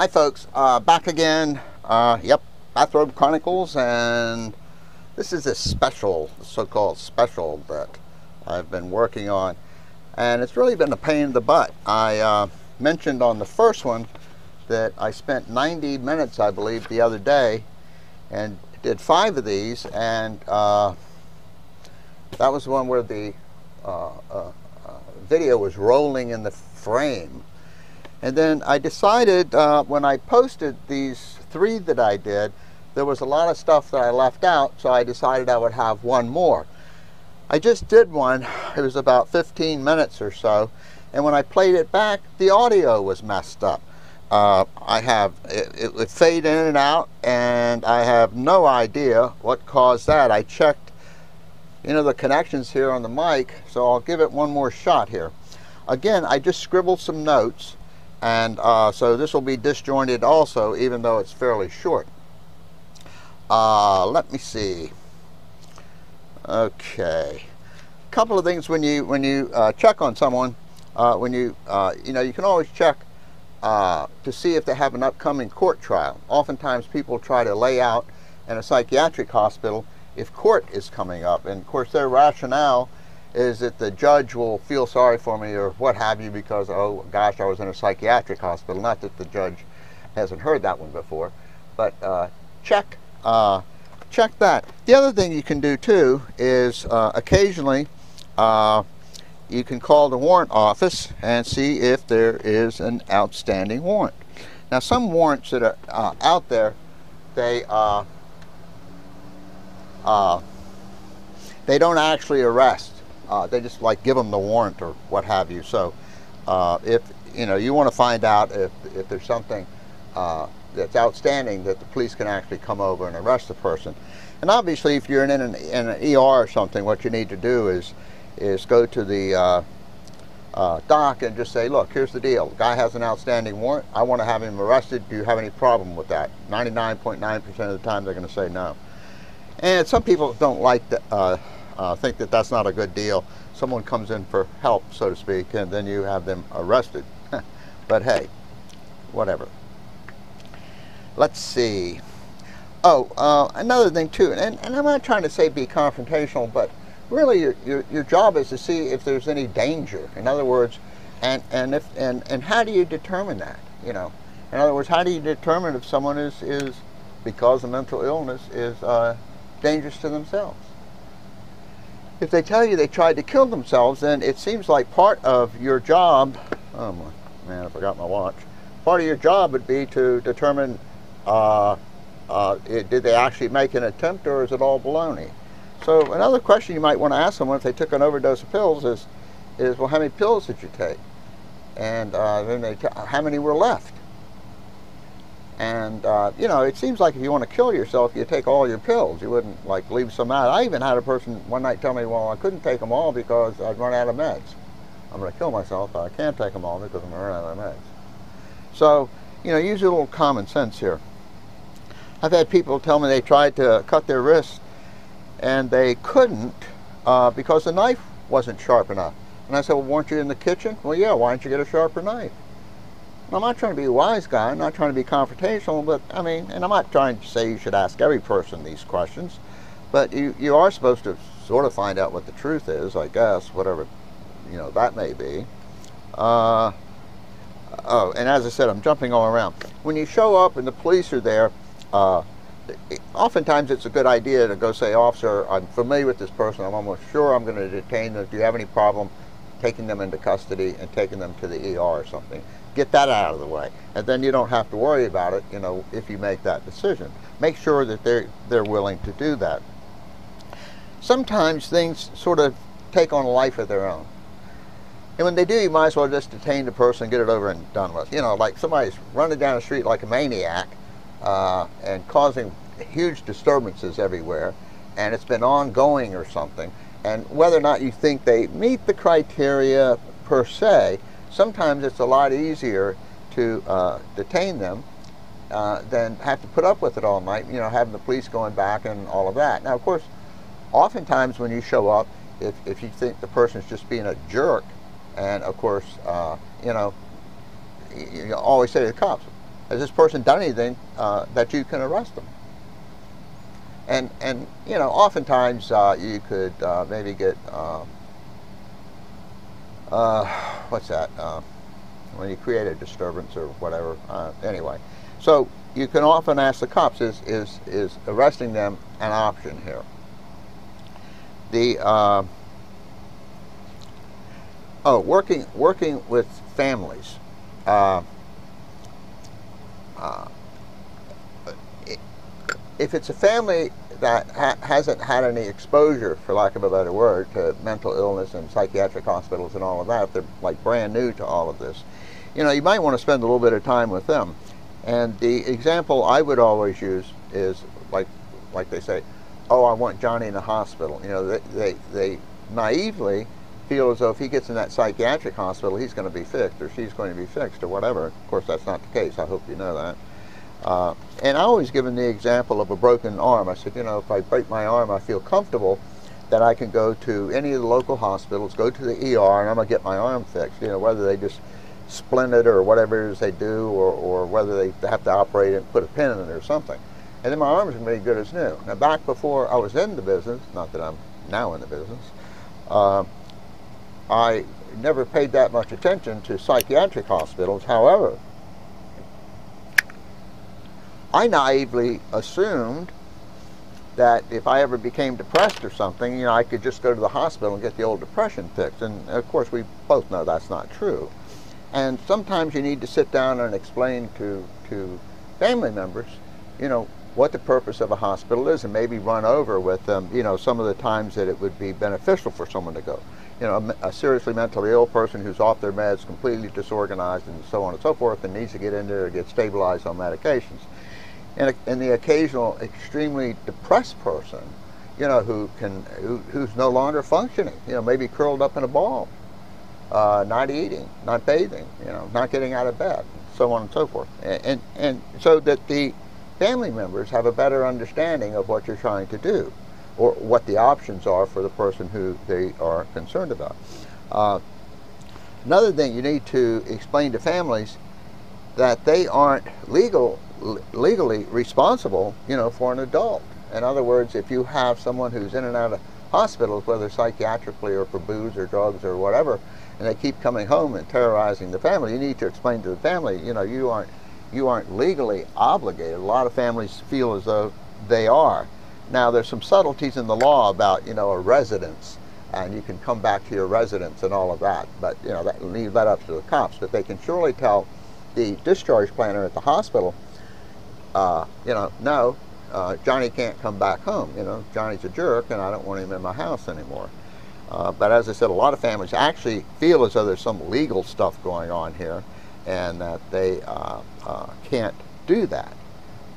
Hi folks, back again. Yep, Bathrobe Chronicles, and this is a special, so-called special that I've been working on, and it's really been a pain in the butt. I mentioned on the first one that I spent 90 minutes, I believe, the other day, and did 5 of these, and that was the one where the video was rolling in the frame. And then I decided when I posted these 3 that I did, there was a lot of stuff that I left out, so I decided I would have one more. I just did one. It was about 15 minutes or so, and when I played it back, the audio was messed up. It would fade in and out, and I have no idea what caused that. I checked, the connections here on the mic, so I'll give it one more shot here. Again, I just scribbled some notes, and so this will be disjointed also, even though it's fairly short. Let me see. Okay, a couple of things when you check on someone, you can always check to see if they have an upcoming court trial. Oftentimes people try to lay out in a psychiatric hospital if court is coming up, and of course their rationale is that the judge will feel sorry for me or what have you because, oh gosh, I was in a psychiatric hospital. Not that the judge hasn't heard that one before, but check that. The other thing you can do too is occasionally you can call the warrant office and see if there is an outstanding warrant. Now, some warrants that are out there, they don't actually arrest. They just give them the warrant or what have you. So if you want to find out if there's something that's outstanding, that the police can actually come over and arrest the person. And obviously, if you're in an ER or something, what you need to do is go to the doc and just say, look, here's the deal. The guy has an outstanding warrant. I want to have him arrested. Do you have any problem with that? 99.9% of the time, they're going to say no. And some people don't like that. Think that that's not a good deal. Someone comes in for help, so to speak, and then you have them arrested. But hey, whatever. Let's see. Oh, another thing too, and I'm not trying to say be confrontational, but really your job is to see if there's any danger. In other words, and how do you determine that? In other words, how do you determine if someone is because of mental illness is dangerous to themselves? If they tell you they tried to kill themselves, then it seems like part of your job, oh man, I forgot my watch. Part of your job would be to determine, did they actually make an attempt, or is it all baloney? So another question you might want to ask someone if they took an overdose of pills is well, how many pills did you take? And then how many were left? And it seems like if you want to kill yourself, you take all your pills. You wouldn't leave some out. I even had a person one night tell me, well, I couldn't take them all because I'd run out of meds. I'm going to kill myself, but I can't take them all because I'm going to run out of meds. So, use a little common sense here. I've had people tell me they tried to cut their wrists and they couldn't because the knife wasn't sharp enough. And I said, well, weren't you in the kitchen? Well, yeah, why didn't you get a sharper knife? I'm not trying to be a wise guy. I'm not trying to be confrontational, but and I'm not trying to say you should ask every person these questions, but you are supposed to sort of find out what the truth is, I guess, whatever, that may be. Oh, and as I said, I'm jumping all around. When you show up and the police are there, oftentimes it's a good idea to go say, officer, I'm familiar with this person. I'm almost sure I'm going to detain them. Do you have any problem taking them into custody and taking them to the ER or something? Get that out of the way, and then you don't have to worry about it, if you make that decision. Make sure that they're willing to do that. Sometimes things sort of take on a life of their own. And when they do, you might as well just detain the person and get it over and done with. Like somebody's running down the street like a maniac and causing huge disturbances everywhere, and it's been ongoing or something. And whether or not you think they meet the criteria per se, sometimes it's a lot easier to detain them than have to put up with it all night, having the police going back and all of that. Now, of course, oftentimes when you show up, if you think the person's just being a jerk, and of course, you always say to the cops, has this person done anything that you can arrest them? And you know, oftentimes you could maybe get what's that? When you create a disturbance or whatever. Anyway, so you can often ask the cops, is arresting them an option here? The working with families. If it's a family that hasn't had any exposure, for lack of a better word, to mental illness and psychiatric hospitals and all of that, if they're like brand new to all of this, you know, you might want to spend a little bit of time with them. And the example I would always use is like they say, oh, I want Johnny in the hospital. You know, they naively feel as though if he gets in that psychiatric hospital, he's going to be fixed, or she's going to be fixed, or whatever. Of course, that's not the case. I hope you know that. And I always give them the example of a broken arm. I said, you know, if I break my arm, I feel comfortable that I can go to any of the local hospitals, go to the ER, and I'm going to get my arm fixed. You know, whether they just splint it or whatever it is they do, or whether they have to operate it and put a pin in it or something. And then my arm's going to be good as new. Now, back before I was in the business, not that I'm now in the business, I never paid that much attention to psychiatric hospitals. However, I naively assumed that if I ever became depressed or something, you know, I could just go to the hospital and get the old depression fixed. And of course, we both know that's not true. And sometimes you need to sit down and explain to family members, you know, what the purpose of a hospital is, and maybe run over with them, you know, some of the times that it would be beneficial for someone to go. You know, a seriously mentally ill person who's off their meds, completely disorganized, and so on and so forth, and needs to get in there and get stabilized on medications. And the occasional extremely depressed person, you know, who's no longer functioning, you know, maybe curled up in a ball, not eating, not bathing, you know, not getting out of bed, so on and so forth. And so that the family members have a better understanding of what you're trying to do, or what the options are for the person who they are concerned about. Another thing you need to explain to families that they aren't legally responsible, you know, for an adult. In other words, if you have someone who's in and out of hospitals, whether psychiatrically or for booze or drugs or whatever, and they keep coming home and terrorizing the family, you need to explain to the family, you know, you aren't legally obligated. A lot of families feel as though they are. Now, there's some subtleties in the law about, you know, a residence, and you can come back to your residence and all of that, but, you know, leave that up to the cops. But they can surely tell the discharge planner at the hospital, you know, no, Johnny can't come back home. You know, Johnny's a jerk, and I don't want him in my house anymore. But as I said, a lot of families actually feel as though there's some legal stuff going on here, and that they can't do that.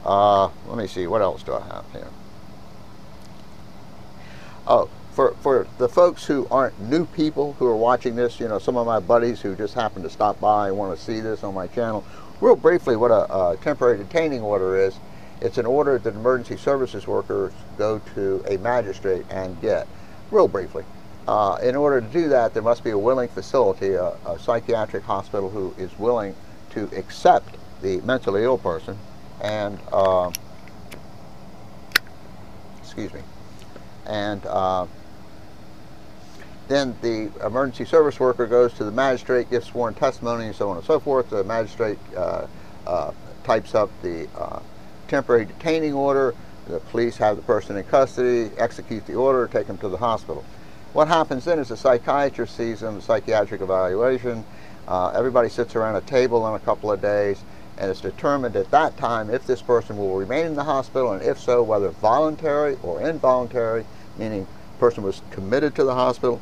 Let me see, what else do I have here? Oh, for the folks who aren't new people who are watching this, you know, some of my buddies who just happen to stop by and want to see this on my channel, real briefly what a temporary detaining order is. It's an order that emergency services workers go to a magistrate and get. Real briefly, in order to do that, there must be a willing facility, a psychiatric hospital who is willing to accept the mentally ill person, and excuse me, and then the emergency service worker goes to the magistrate, gives sworn testimony, and so on and so forth. The magistrate types up the temporary detaining order. The police have the person in custody, execute the order, take them to the hospital. What happens then is the psychiatrist sees them, the psychiatric evaluation. Everybody sits around a table in a couple of days, and it's determined at that time if this person will remain in the hospital, and if so, whether voluntary or involuntary, meaning the person was committed to the hospital,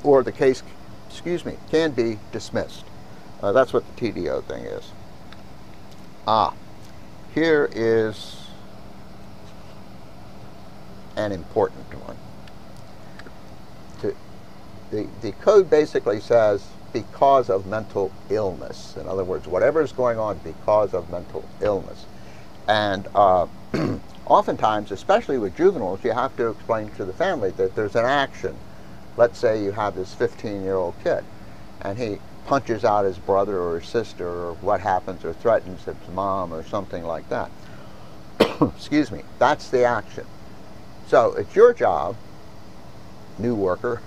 or the case, excuse me, can be dismissed. That's what the TDO thing is. Here is an important one. The code basically says because of mental illness. In other words, whatever is going on because of mental illness. And oftentimes, especially with juveniles, you have to explain to the family that there's an action. Let's say you have this 15-year-old kid, and he punches out his brother or his sister, or what happens, or threatens his mom or something like that. Excuse me. That's the action. So it's your job, new worker,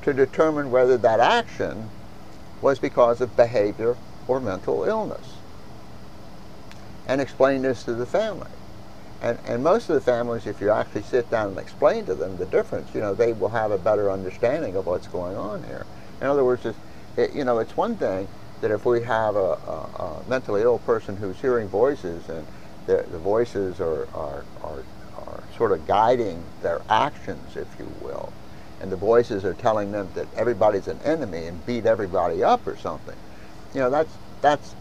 to determine whether that action was because of behavior or mental illness, and explain this to the family. And most of the families, if you actually sit down and explain to them the difference, they will have a better understanding of what's going on here. In other words, it's one thing that if we have a mentally ill person who's hearing voices, and the voices are sort of guiding their actions, if you will, and the voices are telling them that everybody's an enemy and beat everybody up or something. That's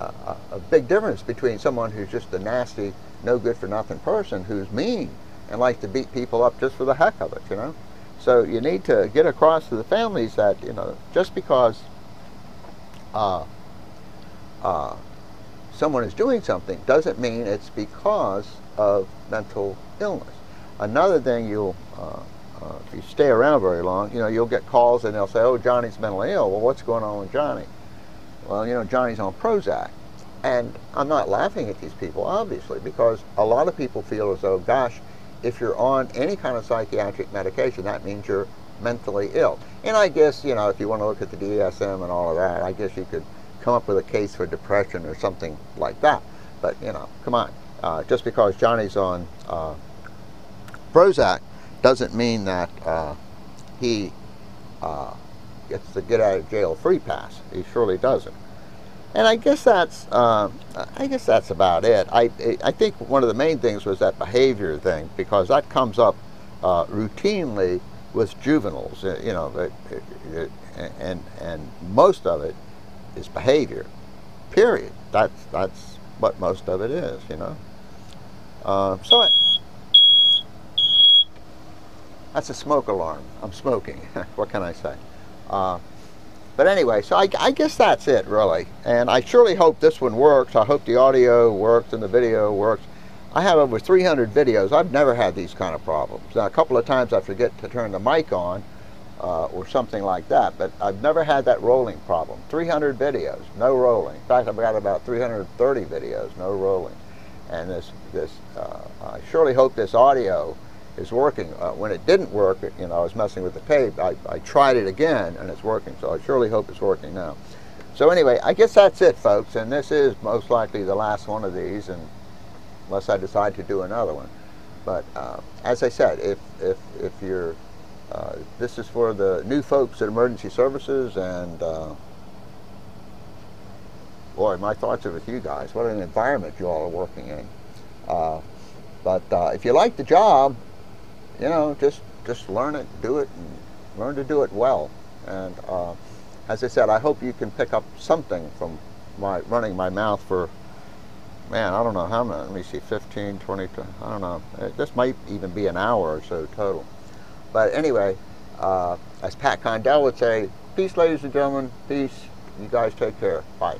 a big difference between someone who's just a nasty, no good for nothing person who's mean and likes to beat people up just for the heck of it, So you need to get across to the families that, just because someone is doing something doesn't mean it's because of mental illness. Another thing, if you stay around very long, you'll get calls and they'll say, oh, Johnny's mentally ill. Well, what's going on with Johnny? Well, Johnny's on Prozac. And I'm not laughing at these people, obviously, because a lot of people feel as though, gosh, if you're on any kind of psychiatric medication, that means you're mentally ill. And I guess, if you want to look at the DSM and all of that, I guess you could come up with a case for depression or something like that. But, come on. Just because Johnny's on Prozac doesn't mean that he gets the get out of jail free pass. He surely doesn't. And I guess that's about it. I think one of the main things was that behavior thing, because that comes up routinely with juveniles. And most of it is behavior. Period. That's what most of it is. That's a smoke alarm. I'm smoking. What can I say? But anyway, so I guess that's it, really. And I surely hope this one works. I hope the audio works and the video works. I have over 300 videos. I've never had these kind of problems. Now, a couple of times I forget to turn the mic on or something like that, but I've never had that rolling problem. 300 videos, no rolling. In fact, I've got about 330 videos, no rolling. And I surely hope this audio is working. When it didn't work, I was messing with the tape. I tried it again, and it's working. So I surely hope it's working now. So anyway, I guess that's it, folks. And this is most likely the last one of these, and unless I decide to do another one. But as I said, if you're, this is for the new folks at emergency services, and boy, my thoughts are with you guys. What an environment you all are working in. But if you like the job, just learn it, do it, and learn to do it well. And as I said, I hope you can pick up something from running my mouth for, man, I don't know how many, let me see, 15, 20, I don't know. This might even be an hour or so total. But anyway, as Pat Condell would say, peace, ladies and gentlemen, peace. You guys take care. Bye.